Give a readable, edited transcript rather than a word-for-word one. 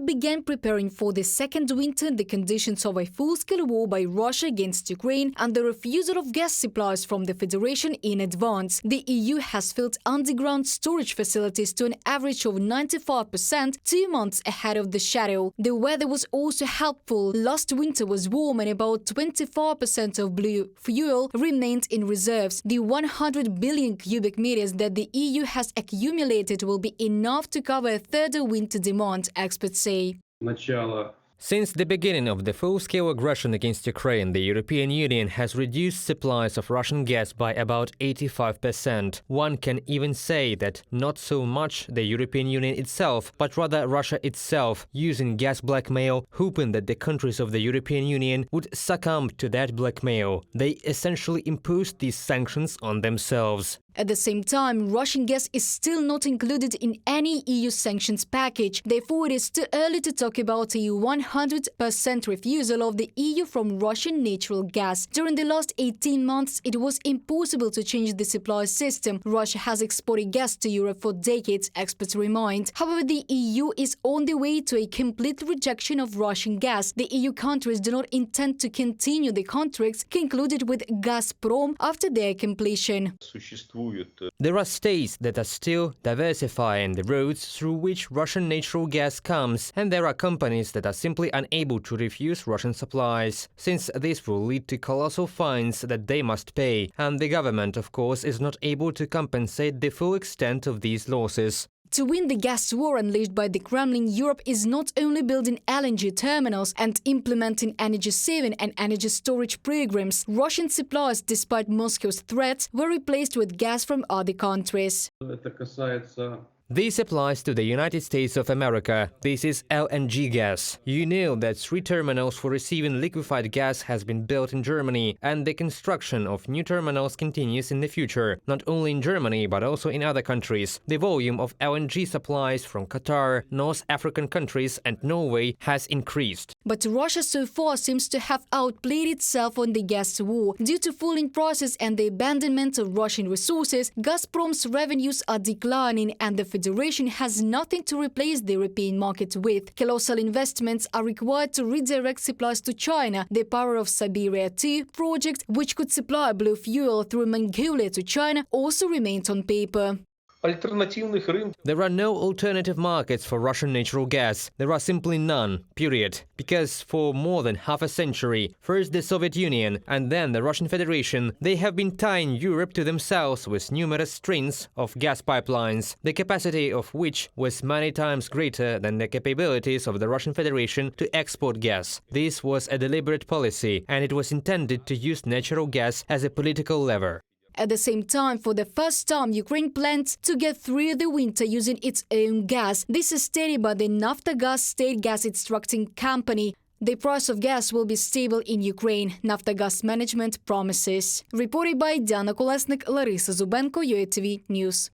began preparing for the second winter in the conditions of a full-scale war by Russia against Ukraine and the refusal of gas supplies from the Federation in advance. The EU has filled underground storage facilities to an average of 95% 2 months ahead of the schedule. The weather was also helpful. Last winter was warm and about 25% of blue fuel remained in reserves. The 100 billion cubic meters that the EU has accumulated will be enough to cover a third of winter demand, experts say. Since the beginning of the full-scale aggression against Ukraine, the European Union has reduced supplies of Russian gas by about 85%. One can even say that not so much the European Union itself, but rather Russia itself, using gas blackmail, hoping that the countries of the European Union would succumb to that blackmail. They essentially imposed these sanctions on themselves. At the same time, Russian gas is still not included in any EU sanctions package. Therefore, it is too early to talk about a 100% refusal of the EU from Russian natural gas. During the last 18 months, it was impossible to change the supply system. Russia has exported gas to Europe for decades, experts remind. However, the EU is on the way to a complete rejection of Russian gas. The EU countries do not intend to continue the contracts concluded with Gazprom after their completion. There are states that are still diversifying the roads through which Russian natural gas comes, and there are companies that are simply unable to refuse Russian supplies, since this will lead to colossal fines that they must pay, and the government, of course, is not able to compensate the full extent of these losses. To win the gas war unleashed by the Kremlin, Europe is not only building LNG terminals and implementing energy-saving and energy storage programs. Russian supplies, despite Moscow's threats, were replaced with gas from other countries. This applies to the United States of America. This is LNG gas. You know that 3 terminals for receiving liquefied gas has been built in Germany, and the construction of new terminals continues in the future, not only in Germany but also in other countries. The volume of LNG supplies from Qatar, North African countries and Norway has increased. But Russia so far seems to have outplayed itself on the gas war. Due to falling prices and the abandonment of Russian resources, Gazprom's revenues are declining and the Federation has nothing to replace the European market with. Colossal investments are required to redirect supplies to China. The Power of Siberia 2 project, which could supply blue fuel through Mongolia to China, also remains on paper. There are no alternative markets for Russian natural gas. There are simply none, period. Because for more than half a century, first the Soviet Union and then the Russian Federation, they have been tying Europe to themselves with numerous strings of gas pipelines, the capacity of which was many times greater than the capabilities of the Russian Federation to export gas. This was a deliberate policy, and it was intended to use natural gas as a political lever. At the same time, for the first time, Ukraine plans to get through the winter using its own gas. This is stated by the Naftogaz state gas extracting company. The price of gas will be stable in Ukraine, Naftogaz management promises. Reported by Diana Kolesnik, Larisa Zubenko, UATV News.